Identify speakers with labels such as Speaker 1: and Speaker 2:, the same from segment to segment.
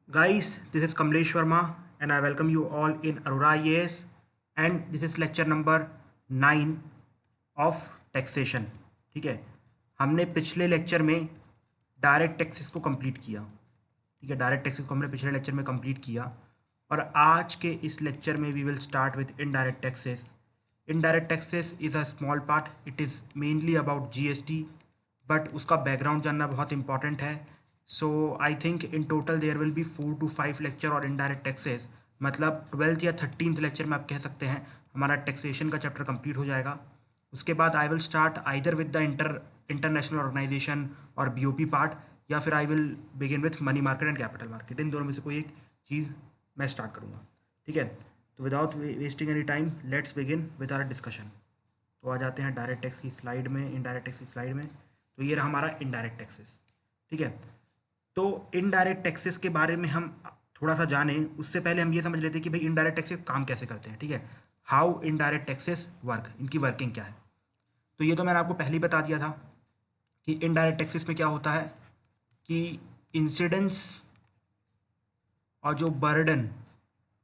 Speaker 1: Guys, this is Kamlesh Verma and I welcome you all in Aurora IAS and this is lecture number 9 of taxation. ठीक है, हमने पिछले lecture में direct taxes को complete किया। ठीक है, डायरेक्ट टैक्सेस को हमने पिछले लेक्चर में कंप्लीट किया और आज के इस लेक्चर में we will start with indirect taxes. Indirect taxes is a small part, it is mainly about GST, but उसका बैकग्राउंड जानना बहुत इंपॉर्टेंट है। So I think in total there will be 4 to 5 lecture और indirect taxes, मतलब 12th या 13th lecture में आप कह सकते हैं हमारा टैक्सेशन का चैप्टर कंप्लीट हो जाएगा। उसके बाद I will start either with the international organisation और बीओपी पार्ट, या फिर I will begin with money market and capital market. इन दोनों में से कोई एक चीज़ मैं स्टार्ट करूँगा। ठीक है, तो without wasting any time let's begin with our discussion. तो आ जाते हैं डायरेक्ट टैक्स की स्लाइड में, इनडायरेक्ट टैक्स की स्लाइड में। तो ये रहा हमारा इनडायरेक्ट टैक्सेस। ठीक है, तो इनडायरेक्ट टैक्सेस के बारे में हम थोड़ा सा जानें उससे पहले हम ये समझ लेते हैं कि भाई इनडायरेक्ट टैक्सेस काम कैसे करते हैं। ठीक है, हाउ इनडायरेक्ट टैक्सेस वर्क, इनकी वर्किंग क्या है। तो ये तो मैंने आपको पहले ही बता दिया था कि इनडायरेक्ट टैक्सेस में क्या होता है कि इंसिडेंस और जो burden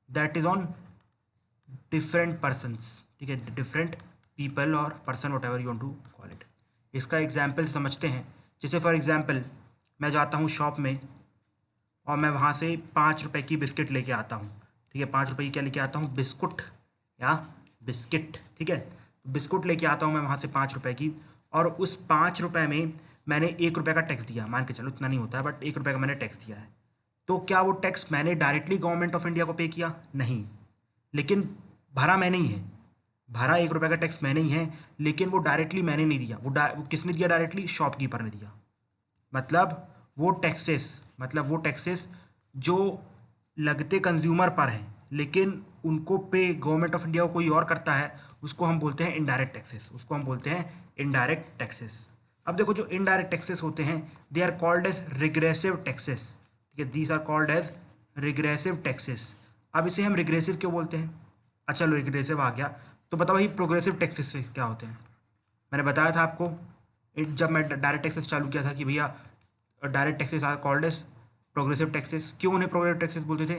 Speaker 1: that is on different persons. ठीक है, डिफरेंट पीपल और person, whatever you want to call it. इसका एग्जाम्पल समझते हैं। जैसे फॉर एग्जाम्पल मैं जाता हूँ शॉप में और मैं वहाँ से 5 रुपए की बिस्किट लेके आता हूँ। ठीक है, 5 रुपए की क्या लेके आता हूँ, बिस्कुट या बिस्किट। ठीक है, बिस्कुट लेके आता हूँ मैं वहाँ से 5 रुपए की, और उस 5 रुपए में मैंने 1 रुपए का टैक्स दिया। मान के चलो इतना नहीं होता है, बट 1 रुपए का मैंने टैक्स दिया है। तो क्या वो टैक्स मैंने डायरेक्टली गवर्नमेंट ऑफ इंडिया को पे किया? नहीं, लेकिन भरा मैंने ही है। भरा 1 रुपए का टैक्स मैंने ही है, लेकिन वो डायरेक्टली मैंने नहीं दिया। वो किसने दिया डायरेक्टली? शॉपकीपर ने दिया। मतलब वो टैक्सेस जो लगते कंज्यूमर पर हैं, लेकिन उनको पे गवर्नमेंट ऑफ इंडिया को कोई और करता है, उसको हम बोलते हैं इनडायरेक्ट टैक्सेस। उसको हम बोलते हैं इनडायरेक्ट टैक्सेस। अब देखो, जो इनडायरेक्ट टैक्सेस होते हैं they are called as regressive taxes. ठीक है, these are called as regressive taxes. अब इसे हम रिग्रेसिव क्यों बोलते हैं? अच्छा लो, रिग्रेसिव आ गया तो बताओ भाई प्रोग्रेसिव टैक्सेस से क्या होते हैं। मैंने बताया था आपको जब मैं डायरेक्ट टैक्सेस चालू किया था कि भैया direct taxes are called as progressive taxes. क्यों उन्हें प्रोग्रेसिव टैक्सेस बोलते थे?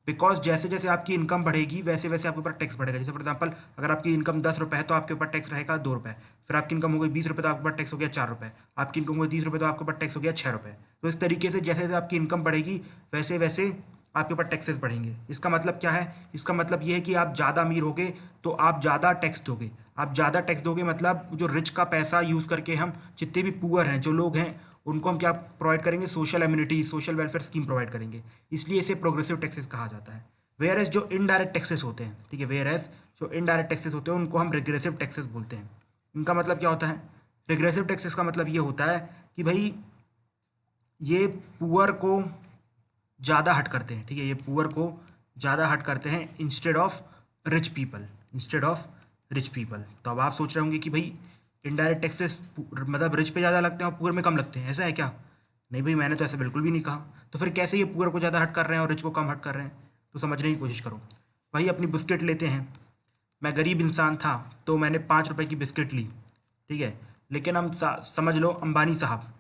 Speaker 1: बिकॉज जैसे जैसे आपकी इनकम बढ़ेगी वैसे वैसे आपके ऊपर टैक्स बढ़ेगा। जैसे फॉर एग्जांपल अगर आपकी इनकम 10 रुपये है तो आपके ऊपर टैक्स रहेगा 2 रुपये। फिर आपकी इनकम हो गई 20 रुपये तो आपके ऊपर टैक्स हो गया 4 रुपये। आपकी इनकम हो गई 30 रुपये तो आपके ऊपर टैक्स हो गया 6 रुपये। तो इस तरीके से जैसे जैसे आपकी इनकम बढ़ेगी वैसे वैसे आपके ऊपर टैक्सेस बढ़ेंगे। इसका मतलब क्या है? इसका मतलब ये है कि आप ज़्यादा अमीर होगे तो आप ज़्यादा टैक्स दोगे। आप ज़्यादा टैक्स दोगे मतलब जो रिच का पैसा यूज़ करके हम जितने भी पुअर हैं, जो लोग हैं, उनको हम क्या प्रोवाइड करेंगे? Social immunity, social welfare scheme provide करेंगे। इसलिए इसे प्रोग्रेसिव टैक्सेस कहा जाता है। वेयर एज जो इनडायरेक्ट टैक्सेस होते हैं, ठीक है, वेयर एज जो इनडायरेक्ट टैक्सेस होते हैं उनको हम रिग्रेसिव टैक्सेस बोलते हैं। इनका मतलब क्या होता है? रिग्रेसिव टैक्सेस का मतलब ये होता है कि भाई ये पुअर को ज़्यादा हट करते हैं। ठीक है, ये पुअर को ज़्यादा हट करते हैं instead of rich people, instead of rich people. तो अब आप सोच रहे होंगे कि भाई इनडायरेक्ट टैक्सेस मतलब रिच पे ज़्यादा लगते हैं और पुअर में कम लगते हैं, ऐसा है क्या? नहीं भाई, मैंने तो ऐसा बिल्कुल भी नहीं कहा। तो फिर कैसे ये पुअर को ज़्यादा हट कर रहे हैं और रिच को कम हट कर रहे हैं? तो समझने की कोशिश करो। भाई अपनी बिस्किट लेते हैं, मैं गरीब इंसान था तो मैंने 5 रुपए की बिस्किट ली। ठीक है, लेकिन हम समझ लो अंबानी साहब,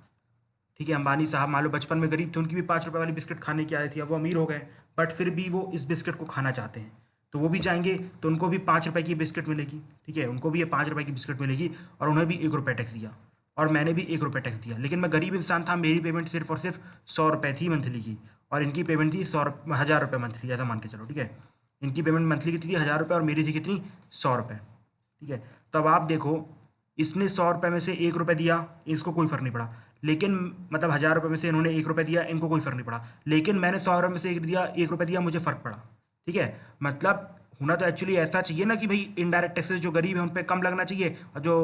Speaker 1: ठीक है, अंबानी साहब मान लो बचपन में गरीब थे, उनकी भी 5 रुपए वाली बिस्किट खाने की आदत थी, अब वो अमीर हो गए, बट फिर भी वो इस बिस्किट को खाना चाहते हैं। तो वो भी जाएंगे तो उनको भी 5 रुपए की बिस्किट मिलेगी। ठीक है, उनको भी ये 5 रुपए की बिस्किट मिलेगी और उन्हें भी 1 रुपये टैक्स दिया और मैंने भी 1 रुपये टैक्स दिया। लेकिन मैं गरीब इंसान था, मेरी पेमेंट सिर्फ और सिर्फ 100 रुपये थी मंथली की, और इनकी पेमेंट थी 1000 रुपये मंथली, ऐसा मान के चलो। ठीक है, इनकी पेमेंट मंथली की थी 1000 रुपये और मेरी थी कितनी? 100 रुपये। ठीक है, तो अब आप देखो, इसने 100 रुपये में से 1 रुपये दिया, इसको कोई फर्क नहीं पड़ा। लेकिन मतलब 1000 रुपये में से इन्होंने 1 रुपये दिया, इनको कोई फर्क नहीं पड़ा। लेकिन मैंने 100 रुपये में से 1 रुपये दिया, मुझे फर्क पड़ा। ठीक है, मतलब होना तो एक्चुअली ऐसा चाहिए ना कि भाई इनडायरेक्ट टैक्सेस जो गरीब है उन पे कम लगना चाहिए और जो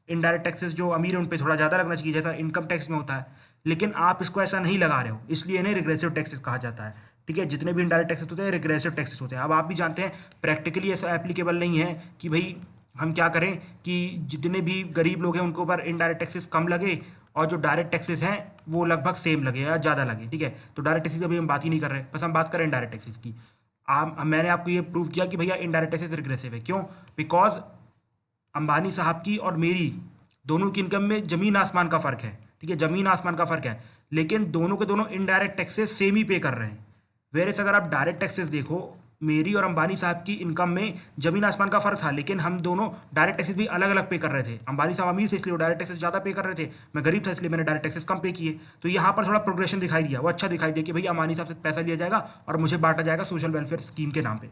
Speaker 1: इनडायरेक्ट टैक्सेस जो अमीर है उन पे थोड़ा ज़्यादा लगना चाहिए, जैसा इनकम टैक्स में होता है। लेकिन आप इसको ऐसा नहीं लगा रहे हो, इसलिए इन्हें रिग्रेसिव टैक्सेस कहा जाता है। ठीक है, जितने भी इनडायरेक्ट टैक्सेस होते हैं रिग्रेसिव टैक्सेस होते हैं। अब आप भी जानते हैं प्रैक्टिकली ऐसा एप्लीकेबल नहीं है कि भाई हम क्या करें कि जितने भी गरीब लोग हैं उनके ऊपर इनडायरेक्ट टैक्सेस कम लगे और जो डायरेक्ट टैक्सेस हैं वो लगभग सेम लगे या ज़्यादा लगे। ठीक है, तो डायरेक्ट टैक्सेस की अभी हम बात ही नहीं कर रहे, बस हम बात करें इनडायरेक्ट टैक्सेस की। मैंने आपको ये प्रूव किया कि भैया इनडायरेक्ट टैक्सेस रिग्रेसिव है। क्यों? बिकॉज अंबानी साहब की और मेरी दोनों की इनकम में जमीन आसमान का फ़र्क है। ठीक है, जमीन आसमान का फ़र्क है, लेकिन दोनों के दोनों इनडायरेक्ट टैक्सेस सेम ही पे कर रहे हैं। वेरेस अगर आप डायरेक्ट टैक्सेस देखो, मेरी और अंबानी साहब की इनकम में जमीन आसमान का फर्क था, लेकिन हम दोनों डायरेक्ट टैक्सेस भी अलग अलग पे कर रहे थे। अंबानी साहब अमीर थे इसलिए वो डायरेक्ट टैक्सेस ज़्यादा पे कर रहे थे, मैं गरीब था इसलिए मैंने डायरेक्ट टैक्सेस कम पे किए। तो यहाँ पर थोड़ा प्रोग्रेशन दिखाई दिया, वो अच्छा दिखाई दिया कि भैया अंबानी साहब से पैसा लिया जाएगा और मुझे बांटा जाएगा सोशल वेलफेयर स्कीम के नाम पे।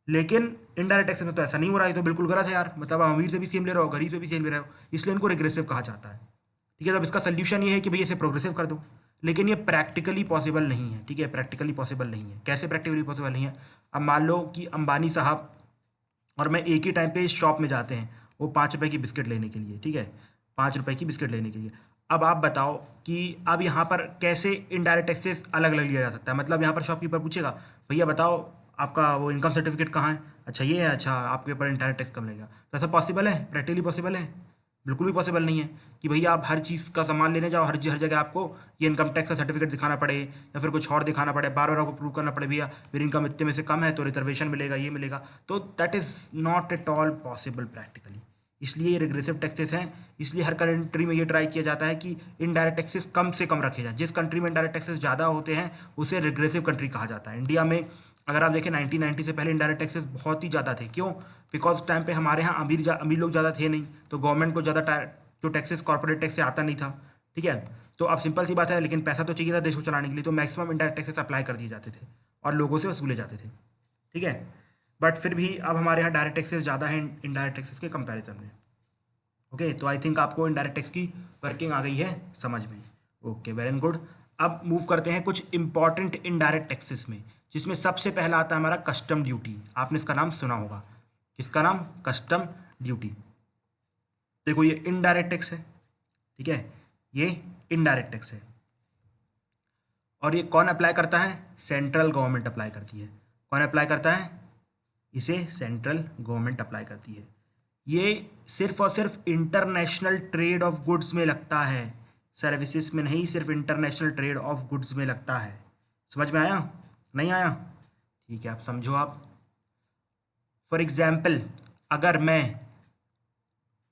Speaker 1: लेकिन इनडायरेक्ट टैक्स में तो ऐसा नहीं हो रहा है, तो बिल्कुल गलत है यार। मतलब आप अमीर से भी सेम ले रहे हो, गरीब से भी सेम ले रहे हो, इसलिए इनको रिग्रेसिव कहा जाता है। ठीक है, तो अब इसका सोल्यूशन ये है कि भैया इसे प्रोग्रेसिव कर दो, लेकिन ये प्रैक्टिकली पॉसिबल नहीं है। ठीक है, प्रैक्टिकली पॉसिबल नहीं है। कैसे प्रैक्टिकली पॉसिबल नहीं है? अब मान लो कि अंबानी साहब और मैं एक ही टाइम पे इस शॉप में जाते हैं, वो 5 रुपए की बिस्किट लेने के लिए। ठीक है, 5 रुपए की बिस्किट लेने के लिए। अब आप बताओ कि अब यहाँ पर कैसे इनडायरेक्ट टैक्सेस अलग अलग लिया जा सकता है। मतलब यहाँ पर शॉपकीपर पूछेगा, भैया बताओ आपका वो इनकम सर्टिफिकेट कहाँ है? अच्छा ये है, अच्छा आपके ऊपर इनडायरेक्ट टैक्स कम लगेगा। तो ऐसा पॉसिबल है? प्रैक्टिकली पॉसिबल है? बिल्कुल भी पॉसिबल नहीं है कि भैया आप हर चीज़ का सामान लेने जाओ, हर जगह आपको ये इनकम टैक्स का सर्टिफिकेट दिखाना पड़े या फिर कुछ और दिखाना पड़े, बार बार आपको प्रूव करना पड़े भैया मेरी इनकम इतने में से कम है तो रिजर्वेशन मिलेगा, ये मिलेगा। तो that is not at all possible practically. इसलिए ये रिग्रेसिव टैक्सेस हैं। इसलिए हर कंट्री में ये ट्राई किया जाता है कि इनडायरेक्ट टैक्सेस कम से कम रखे जाए। जिस कंट्री में इनडायरेक्ट टैक्सेस ज़्यादा होते हैं उसे रिग्रेसिव कंट्री कहा जाता है। इंडिया में अगर आप देखें 1990 से पहले इनडायरेक्ट टैक्सेस बहुत ही ज़्यादा थे। क्यों? बिकॉज टाइम पे हमारे यहाँ अमीर लोग ज़्यादा थे नहीं, तो गवर्नमेंट को ज़्यादा जो टैक्सेस कॉर्पोरेट टैक्स से आता नहीं था। ठीक है, तो अब सिंपल सी बात है, लेकिन पैसा तो चाहिए था देश को चलाने के लिए, तो मैक्सिमम इनडायरेक्ट टैक्सेस अप्लाई कर दिए जाते थे और लोगों से वसूले जाते थे। ठीक है, बट फिर भी अब हमारे यहाँ डायरेक्ट टैक्सेस ज़्यादा हैं इनडायरेक्ट टैक्सेस के कंपैरिजन में। ओके, तो आई थिंक आपको इनडायरेक्ट टैक्स की वर्किंग आ गई है समझ में। Okay, very good. अब मूव करते हैं कुछ इंपॉर्टेंट इनडायरेक्ट टैक्सेस में, जिसमें सबसे पहला आता है हमारा कस्टम ड्यूटी। आपने इसका नाम सुना होगा। किसका नाम? Custom duty. देखो ये इनडायरेक्ट टैक्स है। ठीक है, ये इनडायरेक्ट टैक्स है और ये कौन अप्लाई करता है? सेंट्रल गवर्नमेंट अप्लाई करती है। कौन अप्लाई करता है? इसे सेंट्रल गवर्नमेंट अप्लाई करती है। ये सिर्फ और सिर्फ इंटरनेशनल ट्रेड ऑफ गुड्स में लगता है, सर्विसेज में नहीं, सिर्फ इंटरनेशनल ट्रेड ऑफ गुड्स में लगता है। समझ में आया? नहीं आया? ठीक है, आप समझो। आप फॉर एग्जाम्पल अगर मैं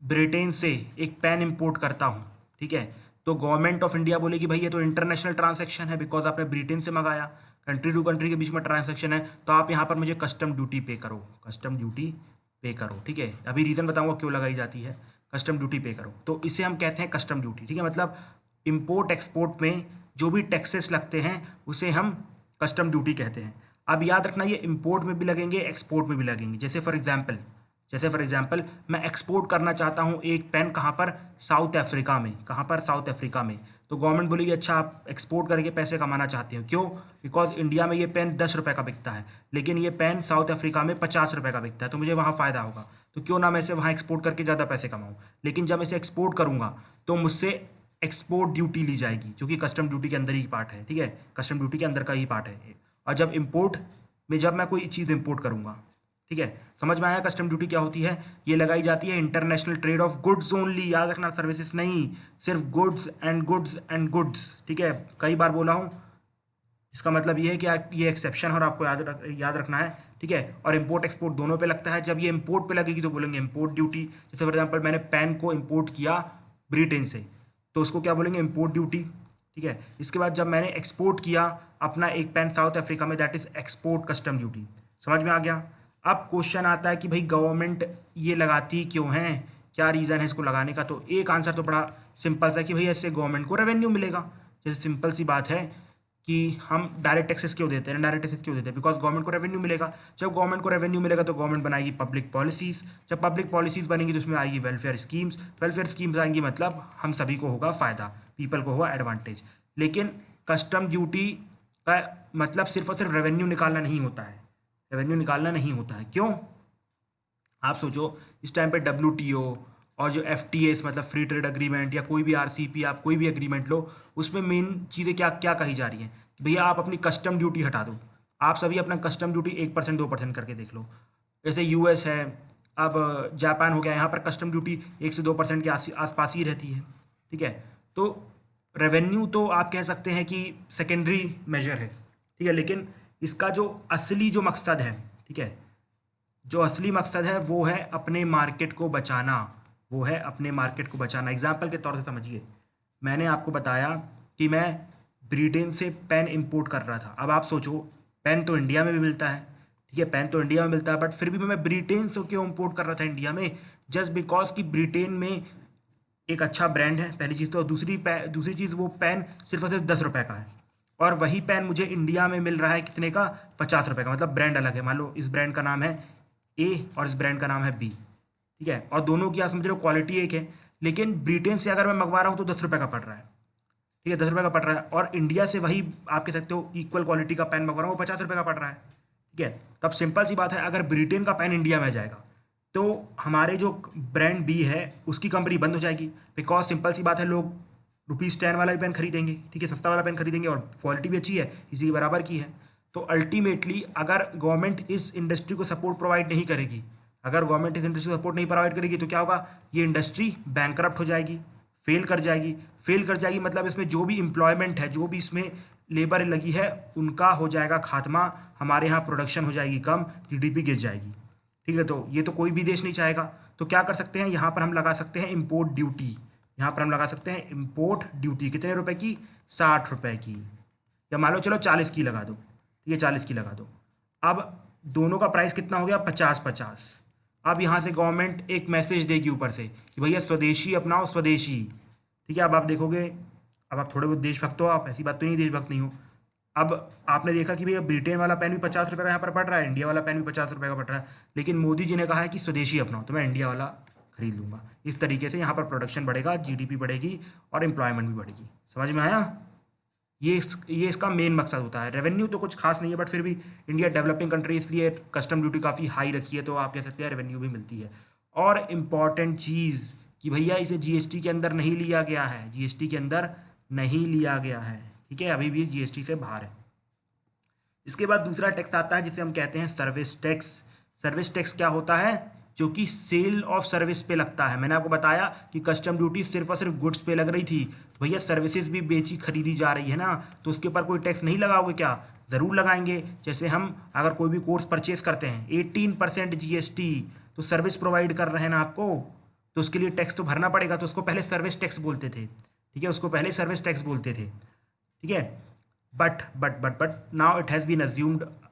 Speaker 1: ब्रिटेन से एक पेन इंपोर्ट करता हूँ, ठीक है, तो गवर्नमेंट ऑफ इंडिया बोलेगी भाई ये तो इंटरनेशनल ट्रांजैक्शन है, बिकॉज आपने ब्रिटेन से मंगाया, कंट्री टू कंट्री के बीच में ट्रांजैक्शन है, तो आप यहाँ पर मुझे कस्टम ड्यूटी पे करो, कस्टम ड्यूटी पे करो। ठीक है, अभी रीज़न बताऊंगा क्यों लगाई जाती है। कस्टम ड्यूटी पे करो, तो इसे हम कहते हैं कस्टम ड्यूटी। ठीक है, मतलब इम्पोर्ट एक्सपोर्ट में जो भी टैक्सेस लगते हैं उसे हम कस्टम ड्यूटी कहते हैं। अब याद रखना ये इम्पोर्ट में भी लगेंगे, एक्सपोर्ट में भी लगेंगे। जैसे फॉर एग्जांपल मैं एक्सपोर्ट करना चाहता हूँ एक पेन, कहाँ पर? साउथ अफ्रीका में। कहाँ पर? साउथ अफ्रीका में। तो गवर्नमेंट बोलेगी अच्छा आप एक्सपोर्ट करके पैसे कमाना चाहते हो, क्यों? बिकॉज इंडिया में ये पेन 10 रुपये का बिकता है, लेकिन ये पेन साउथ अफ्रीका में 50 रुपये का बिकता है, तो मुझे वहाँ फ़ायदा होगा, तो क्यों ना मैं इसे वहाँ एक्सपोर्ट करके ज़्यादा पैसे कमाऊँ। लेकिन जब मैं इसे एक्सपोर्ट करूँगा तो मुझसे एक्सपोर्ट ड्यूटी ली जाएगी, जो कि कस्टम ड्यूटी के अंदर ही पार्ट है। ठीक है, कस्टम ड्यूटी के अंदर का ही पार्ट है। और जब इम्पोर्ट में जब मैं कोई चीज़ इम्पोर्ट करूँगा, ठीक है, समझ में आया कस्टम ड्यूटी क्या होती है? ये लगाई जाती है international trade off goods only, याद रखना, सर्विसेज नहीं, सिर्फ goods and goods and goods. ठीक है, कई बार बोला हूँ, इसका मतलब ये है कि ये एक्सेप्शन है और आपको याद रखना है। ठीक है, और इम्पोर्ट एक्सपोर्ट दोनों पे लगता है। जब ये इम्पोर्ट पे लगेगी तो बोलेंगे इम्पोर्ट ड्यूटी। जैसे फॉर एग्जाम्पल मैंने पेन को इम्पोर्ट किया ब्रिटेन से, तो उसको क्या बोलेंगे? Import duty. ठीक है, इसके बाद जब मैंने एक्सपोर्ट किया अपना एक पेन साउथ अफ्रीका में, that is export custom duty. समझ में आ गया? अब क्वेश्चन आता है कि भाई गवर्नमेंट ये लगाती क्यों है, क्या रीज़न है इसको लगाने का? तो एक आंसर तो बड़ा सिंपल सा कि भाई इससे गवर्नमेंट को रेवेन्यू मिलेगा। जैसे सिंपल सी बात है कि हम डायरेक्ट टैक्सेस क्यों देते हैं, डायरेक्ट टैक्सेस क्यों देते हैं? बिकॉज गवर्नमेंट को रेवेन्यू मिलेगा। जब गवर्नमेंट को रेवेन्यू मिलेगा तो गवर्नमेंट बनाएगी पब्लिक पॉलिसीज़। जब पब्लिक पॉलिसीज़ बनेंगी तो उसमें आएगी वेलफेयर स्कीम्स। वेलफेयर स्कीम्स आएंगी मतलब हम सभी को होगा फ़ायदा, पीपल को होगा एडवांटेज। लेकिन कस्टम ड्यूटी का मतलब सिर्फ और सिर्फ रेवेन्यू निकालना नहीं होता है। रेवेन्यू निकालना नहीं होता है, क्यों? आप सोचो इस टाइम पे WTO और जो FTAs मतलब फ्री ट्रेड एग्रीमेंट या कोई भी RCP, आप कोई भी एग्रीमेंट लो, उसमें मेन चीज़ें क्या क्या कही जा रही हैं कि भैया आप अपनी कस्टम ड्यूटी हटा दो। आप सभी अपना कस्टम ड्यूटी 1% 2% करके देख लो। जैसे US है, अब जापान हो गया, यहाँ पर कस्टम ड्यूटी 1 से 2% के आसपास ही रहती है। ठीक है, तो रेवेन्यू तो आप कह सकते हैं कि सेकेंडरी मेजर है। ठीक है, लेकिन इसका जो असली जो मकसद है, ठीक है, जो असली मकसद है वो है अपने मार्केट को बचाना, वो है अपने मार्केट को बचाना। एग्जाम्पल के तौर से समझिए, मैंने आपको बताया कि मैं ब्रिटेन से पेन इंपोर्ट कर रहा था। अब आप सोचो पेन तो इंडिया में भी मिलता है, ठीक है, पेन तो इंडिया में मिलता है, बट फिर भी मैं ब्रिटेन से क्यों इम्पोर्ट कर रहा था इंडिया में? जस्ट बिकॉज कि ब्रिटेन में एक अच्छा ब्रांड है, पहली चीज़ तो। दूसरी चीज़, वो पेन सिर्फ और सिर्फ 10 रुपये का है, और वही पेन मुझे इंडिया में मिल रहा है कितने का? 50 रुपये का। मतलब ब्रांड अलग है। मान लो इस ब्रांड का नाम है ए और इस ब्रांड का नाम है बी, ठीक है, और दोनों की आप समझ रहे हो क्वालिटी एक है, लेकिन ब्रिटेन से अगर मैं मंगवा रहा हूँ तो 10 रुपये का पड़ रहा है, ठीक है, 10 रुपये का पड़ रहा है, और इंडिया से वही आप कह सकते हो इक्वल क्वालिटी का पेन मंगवा रहा हूँ, वो 50 रुपये का पड़ रहा है, ठीक है। तब सिंपल सी बात है, अगर ब्रिटेन का पेन इंडिया में जाएगा तो हमारे जो ब्रांड बी है उसकी कंपनी बंद हो जाएगी, बिकॉज सिंपल सी बात है, लोग ₹10 वाला भी पेन खरीदेंगे, ठीक है, सस्ता वाला पेन खरीदेंगे, और क्वालिटी भी अच्छी है, इसी के बराबर की है। तो अल्टीमेटली अगर गवर्नमेंट इस इंडस्ट्री को सपोर्ट प्रोवाइड नहीं करेगी, अगर गवर्नमेंट इस इंडस्ट्री को सपोर्ट नहीं प्रोवाइड करेगी, तो क्या होगा? ये इंडस्ट्री बैंकरप्ट हो जाएगी, फेल कर जाएगी। फेल कर जाएगी मतलब इसमें जो भी एम्प्लॉयमेंट है, जो भी इसमें लेबर लगी है, उनका हो जाएगा खात्मा, हमारे यहाँ प्रोडक्शन हो जाएगी कम, जीडीपी गिर जाएगी, ठीक है। तो ये तो कोई भी देश नहीं चाहेगा। तो क्या कर सकते हैं, यहाँ पर हम लगा सकते हैं इम्पोर्ट ड्यूटी। यहाँ पर हम लगा सकते हैं इम्पोर्ट ड्यूटी, कितने रुपए की? 60 रुपए की, या मान लो चलो 40 की लगा दो, ठीक है, 40 की लगा दो। अब दोनों का प्राइस कितना हो गया? 50-50। अब यहाँ से गवर्नमेंट एक मैसेज देगी ऊपर से कि भैया स्वदेशी अपनाओ, स्वदेशी, ठीक है। अब आप देखोगे, अब आप थोड़े बहुत देशभक्त हो, आप, ऐसी बात तो नहीं देशभक्त नहीं हो। अब आपने देखा कि भैया ब्रिटेन वाला पेन भी 50 रुपये का यहाँ पर पड़ रहा है, इंडिया वाला पेन भी 50 रुपये का पड़ रहा है, लेकिन मोदी जी ने कहा है कि स्वदेशी अपनाओ, तो मैं इंडिया वाला खरीद लूँगा। इस तरीके से यहाँ पर प्रोडक्शन बढ़ेगा, जीडीपी बढ़ेगी और एम्प्लॉयमेंट भी बढ़ेगी। समझ में आया? ये इसका मेन मकसद होता है। रेवेन्यू तो कुछ खास नहीं है, बट फिर भी इंडिया डेवलपिंग कंट्री, इसलिए कस्टम ड्यूटी काफ़ी हाई रखी है, तो आप कह सकते हैं रेवेन्यू भी मिलती है। और इम्पॉर्टेंट चीज़ कि भैया इसे जीएसटी के अंदर नहीं लिया गया है, जीएसटी के अंदर नहीं लिया गया है, ठीक है, अभी भी जीएसटी से बाहर है। इसके बाद दूसरा टैक्स आता है जिसे हम कहते हैं सर्विस टैक्स। सर्विस टैक्स क्या होता है? जो कि सेल ऑफ सर्विस पे लगता है। मैंने आपको बताया कि कस्टम ड्यूटी सिर्फ और सिर्फ गुड्स पे लग रही थी, तो भैया सर्विसेज भी बेची खरीदी जा रही है ना, तो उसके ऊपर कोई टैक्स नहीं लगाओगे क्या? ज़रूर लगाएंगे। जैसे हम अगर कोई भी कोर्स परचेज करते हैं, 18% जीएसटी, तो सर्विस प्रोवाइड कर रहे हैं ना आपको, तो उसके लिए टैक्स तो भरना पड़ेगा, तो उसको पहले सर्विस टैक्स बोलते थे, ठीक है, उसको पहले सर्विस टैक्स बोलते थे, ठीक है। But now it has been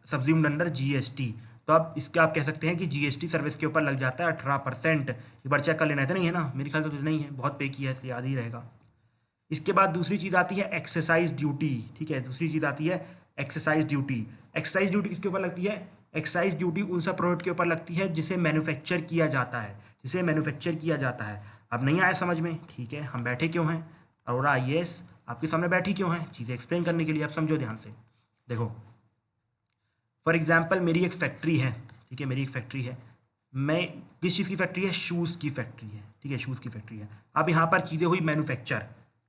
Speaker 1: subsumed under GST. तो अब इसका आप कह सकते हैं कि जीएसटी सर्विस के ऊपर लग जाता है 18%। एक बार चेक कर लेना है, तो नहीं है ना, मेरे ख्याल तो नहीं है, बहुत पे किया है इसलिए याद ही रहेगा। इसके बाद दूसरी चीज़ आती है एक्सरसाइज ड्यूटी, ठीक है, दूसरी चीज़ आती है एक्सरसाइज ड्यूटी। एक्सरसाइज ड्यूटी किसके ऊपर लगती है? एक्साइज ड्यूटी उन सब प्रोडक्ट के ऊपर लगती है जिसे मैन्युफैक्चर किया जाता है, जिसे मैन्युफैक्चर किया जाता है। अब नहीं आया समझ में? ठीक है, हम बैठे क्यों हैं? अरोड़ा आईएएस आपके सामने बैठी क्यों है? चीज़ें एक्सप्लेन करने के लिए। आप समझो ध्यान से, देखो फॉर एग्जाम्पल मेरी एक फैक्ट्री है, ठीक है, मेरी एक फैक्ट्री है, मैं किस चीज़ की फैक्ट्री है? शूज़ की फैक्ट्री है, ठीक है, शूज़ की फैक्ट्री है। अब यहाँ पर चीज़ें हुई मैन्युफैक्चर,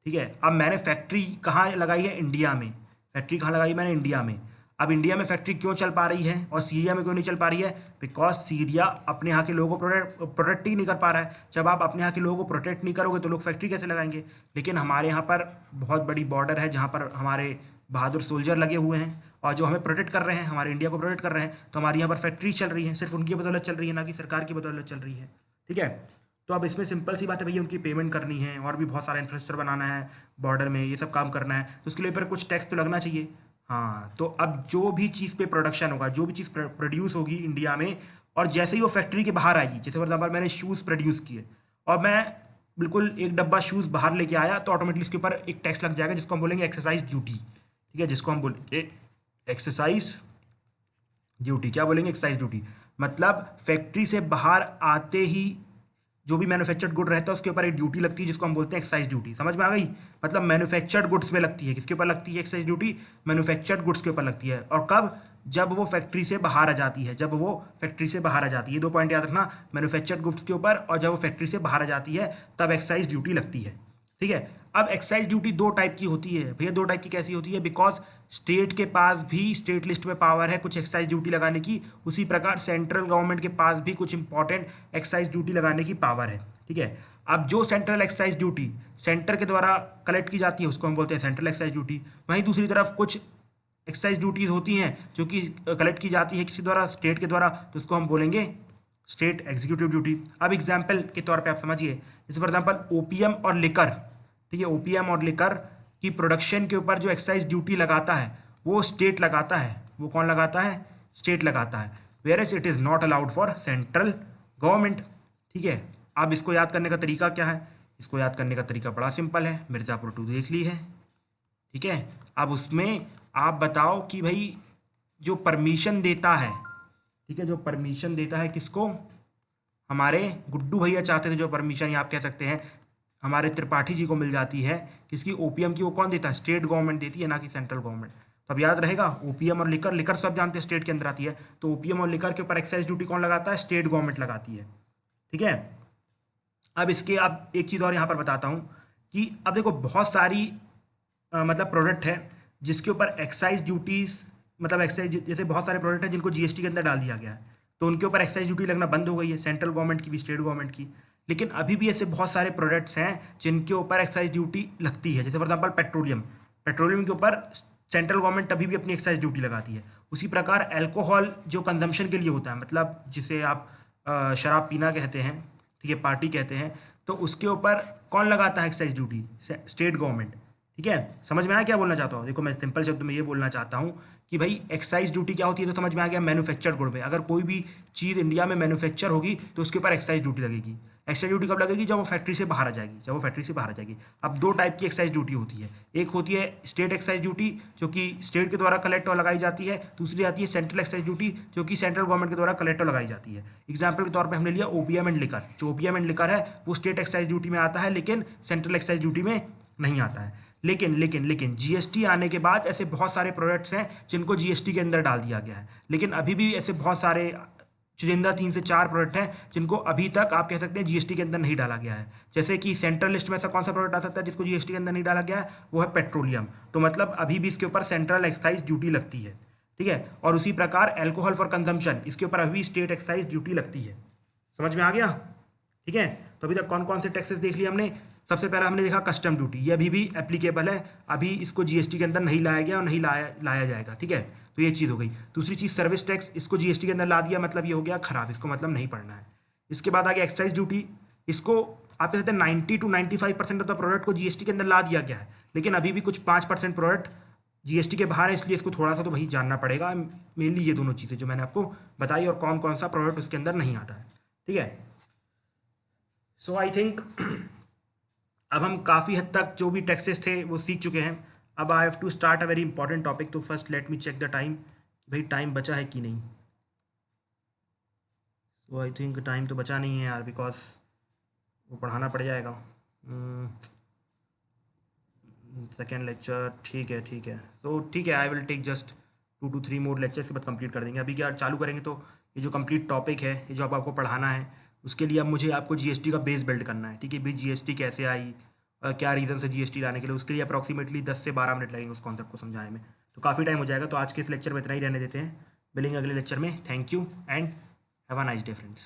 Speaker 1: ठीक है। अब मैंने फैक्ट्री कहाँ लगाई है? इंडिया में। फैक्ट्री कहाँ लगाई मैंने? इंडिया में। अब इंडिया में फैक्ट्री क्यों चल पा रही है और सीरिया में क्यों नहीं चल पा रही है? बिकॉज सीरिया अपने यहाँ के लोगों को प्रोटेक्ट ही नहीं कर पा रहा है। जब आप अपने यहाँ के लोगों को प्रोटेक्ट नहीं करोगे तो लोग फैक्ट्री कैसे लगाएंगे? लेकिन हमारे यहाँ पर बहुत बड़ी बॉर्डर है जहाँ पर हमारे बहादुर सोल्जर लगे हुए हैं और जो हमें प्रोटेक्ट कर रहे हैं, हमारे इंडिया को प्रोटेक्ट कर रहे हैं, तो हमारे यहाँ पर फैक्ट्री चल रही है, सिर्फ उनकी बदौलत चल रही है, ना कि सरकार की बदौलत चल रही है, ठीक है। तो अब इसमें सिंपल सी बात है भैया, उनकी पेमेंट करनी है और भी बहुत सारा इंफ्रास्ट्रक्चर बनाना है बॉर्डर में, ये सब काम करना है, तो उसके लिए पर कुछ टैक्स तो लगना चाहिए। हाँ, तो अब जो भी चीज़ पे प्रोडक्शन होगा, जो भी चीज़ प्रोड्यूस होगी इंडिया में, और जैसे ही वो फैक्ट्री के बाहर आएगी, जैसे फॉर एग्जाम्पल मैंने शूज़ प्रोड्यूस किए और मैं बिल्कुल एक डब्बा शूज़ बाहर लेके आया, तो ऑटोमेटिकली इसके ऊपर एक टैक्स लग जाएगा जिसको हम बोलेंगे एक्सरसाइज ड्यूटी, ठीक है, जिसको हम बोलेंगे एक्सरसाइज ड्यूटी। क्या बोलेंगे? Exercise duty. मतलब फैक्ट्री से बाहर आते ही जो भी मैन्युफैक्चर्ड गुड रहता है उसके ऊपर एक ड्यूटी लगती है जिसको हम बोलते हैं एक्साइज ड्यूटी। समझ में आ गई? मतलब मैन्युफैक्चर्ड गुड्स पे लगती है। किसके ऊपर लगती है एक्साइज ड्यूटी? मैन्युफैक्चर्ड गुड्स के ऊपर लगती है। और कब? जब वो फैक्ट्री से बाहर आ जाती है, जब वो फैक्ट्री से बाहर आ जाती है। ये 2 पॉइंट याद रखना, मैन्युफैक्चर्ड गुड्स के ऊपर और जब वो फैक्ट्री से बाहर आ जाती है तब एक्साइज ड्यूटी लगती है, ठीक है। अब एक्साइज ड्यूटी 2 टाइप की होती है भैया। 2 टाइप की कैसी होती है? बिकॉज स्टेट के पास भी स्टेट लिस्ट में पावर है कुछ एक्साइज ड्यूटी लगाने की, उसी प्रकार सेंट्रल गवर्नमेंट के पास भी कुछ इंपॉर्टेंट एक्साइज ड्यूटी लगाने की पावर है, ठीक है। अब जो सेंट्रल एक्साइज ड्यूटी सेंटर के द्वारा कलेक्ट की जाती है उसको हम बोलते हैं सेंट्रल एक्साइज ड्यूटी। वहीं दूसरी तरफ कुछ एक्साइज ड्यूटीज होती हैं जो कि कलेक्ट की जाती है किसी द्वारा, स्टेट के द्वारा, तो उसको हम बोलेंगे स्टेट एग्जीक्यूटिव ड्यूटी। अब एग्जाम्पल के तौर पे आप समझिए, जैसे फॉर एग्जाम्पल ओपीएम और लिकर, ठीक है, ओपीएम और लिकर की प्रोडक्शन के ऊपर जो एक्साइज ड्यूटी लगाता है वो स्टेट लगाता है, वो कौन लगाता है? स्टेट लगाता है, whereas it is not allowed for central government. ठीक है, अब इसको याद करने का तरीका क्या है? इसको याद करने का तरीका बड़ा सिंपल है, मिर्ज़ापुर 2 देख ली है। ठीक है, अब उसमें आप बताओ कि भाई जो परमिशन देता है, ठीक है, जो परमिशन देता है किसको? हमारे गुड्डू भैया चाहते थे जो परमिशन, आप कह सकते हैं हमारे त्रिपाठी जी को मिल जाती है, किसकी? ओपीएम की। वो कौन देता है? स्टेट गवर्नमेंट देती है, ना कि सेंट्रल गवर्नमेंट। तो अब याद रहेगा, ओपीएम और लिकर, लिकर सब जानते हैं स्टेट के अंदर आती है, तो ओपीएम और लिकर के ऊपर एक्साइज ड्यूटी कौन लगाता है? स्टेट गवर्नमेंट लगाती है। ठीक है, अब इसके अब एक चीज़ और यहाँ पर बताता हूँ कि अब देखो बहुत सारी मतलब प्रोडक्ट है जिसके ऊपर एक्साइज ड्यूटीज, मतलब एक्साइज, जैसे बहुत सारे प्रोडक्ट हैं जिनको जीएसटी के अंदर डाल दिया गया है, तो उनके ऊपर एक्साइज ड्यूटी लगना बंद हो गई है, सेंट्रल गवर्नमेंट की भी, स्टेट गवर्नमेंट की। लेकिन अभी भी ऐसे बहुत सारे प्रोडक्ट्स हैं जिनके ऊपर एक्साइज ड्यूटी लगती है, जैसे फॉर एग्जाम्पल पेट्रोलियम, पेट्रोलियम के ऊपर सेंट्रल गवर्नमेंट अभी भी अपनी एक्साइज ड्यूटी लगाती है। उसी प्रकार अल्कोहल जो कंजम्पशन के लिए होता है, मतलब जिसे आप शराब पीना कहते हैं, ठीक है, पार्टी कहते हैं, तो उसके ऊपर कौन लगाता है एक्साइज ड्यूटी? State government. ठीक है, समझ में आया क्या बोलना चाहता हूँ? देखो मैं सिंपल शब्द में ये बोलना चाहता हूँ कि भाई एक्साइज ड्यूटी क्या होती है, तो समझ में आ गया, मैन्युफैक्चर्ड गुड में अगर कोई भी चीज़ इंडिया में मैन्युफैक्चर होगी तो उसके ऊपर एक्साइज ड्यूटी लगेगी। एक्साइज ड्यूटी कब लगेगी? जब वो फैक्ट्री से बाहर आ जाएगी, जब वो फैक्ट्री से बाहर आ जाएगी। अब दो टाइप की एक्साइज ड्यूटी होती है, एक होती है स्टेट एक्साइज ड्यूटी जो कि स्टेट के द्वारा कलेक्ट और लगाई जाती है, दूसरी आती है सेंट्रल एक्साइज ड्यूटी जो कि सेंट्रल गवर्नमेंट के द्वारा कलेक्ट और लगाई जाती है। एग्जाम्पल के तौर पर हमने लिया ओपीएम एंड लिकर, जो ओपीएम एंड लिकर है वो स्टेट एक्साइज ड्यूटी में आता है लेकिन सेंट्रल एक्साइज ड्यूटी में नहीं आता है। लेकिन जीएसटी आने के बाद ऐसे बहुत सारे प्रोडक्ट्स हैं जिनको जीएसटी के अंदर डाल दिया गया है, लेकिन अभी भी ऐसे बहुत सारे चुनिंदा 3 से 4 प्रोडक्ट हैं जिनको अभी तक आप कह सकते हैं जीएसटी के अंदर नहीं डाला गया है। जैसे कि सेंट्रल लिस्ट में ऐसा कौन सा प्रोडक्ट आ सकता है जिसको जीएसटी के अंदर नहीं डाला गया है? वो है पेट्रोलियम। तो मतलब अभी भी इसके ऊपर सेंट्रल एक्साइज ड्यूटी लगती है। ठीक है, और उसी प्रकार एल्कोहल फॉर कंजम्पशन, इसके ऊपर अभी स्टेट एक्साइज ड्यूटी लगती है। समझ में आ गया? ठीक है, तो अभी तक कौन कौन से टैक्सेस देख लिए हमने? सबसे पहला हमने देखा कस्टम ड्यूटी, ये अभी भी एप्लीकेबल है, अभी इसको जीएसटी के अंदर नहीं लाया गया और नहीं लाया जाएगा। ठीक है, तो ये चीज़ हो गई। दूसरी चीज़ सर्विस टैक्स, इसको जीएसटी के अंदर ला दिया, मतलब ये हो गया खराब, इसको मतलब नहीं पढ़ना है। इसके बाद आ गया एक्साइज ड्यूटी, इसको आप कहते हैं 90 to 95% ऑफ द प्रोडक्ट को जीएसटी के अंदर ला दिया गया है, लेकिन अभी भी कुछ 5% प्रोडक्ट जीएसटी के बाहर है, इसलिए इसको थोड़ा सा तो वही जानना पड़ेगा। मेनली ये दोनों चीज़ें जो मैंने आपको बताई और कौन कौन सा प्रोडक्ट उसके अंदर नहीं आता है। ठीक है, सो आई थिंक अब हम काफ़ी हद तक जो भी टैक्सेस थे वो सीख चुके हैं। अब I have to start a very important topic, तो first let me check the time, भाई टाइम बचा है कि नहीं। तो आई थिंक टाइम तो बचा नहीं है यार, बिकॉज वो पढ़ाना पड़ जाएगा। सेकेंड लेक्चर, ठीक है, तो ठीक है, I will take just 2 to 3 more lecture, के बाद कंप्लीट कर देंगे। अभी क्या चालू करेंगे तो ये जो कंप्लीट टॉपिक है, ये जो अब आपको पढ़ाना है, उसके लिए अब मुझे आपको जीएसटी का बेस बिल्ड करना है। ठीक है, भाई जीएसटी कैसे आई, क्या रीज़न है जीएसटी लाने के लिए, उसके लिए अप्रॉक्सीमेटली 10 से 12 मिनट लगेंगे उस कॉन्सेप्ट को समझाने में, तो काफ़ी टाइम हो जाएगा। तो आज के इस लेक्चर में इतना ही रहने देते हैं, मिलेंगे अगले लेक्चर में। Thank you and have a nice day friends.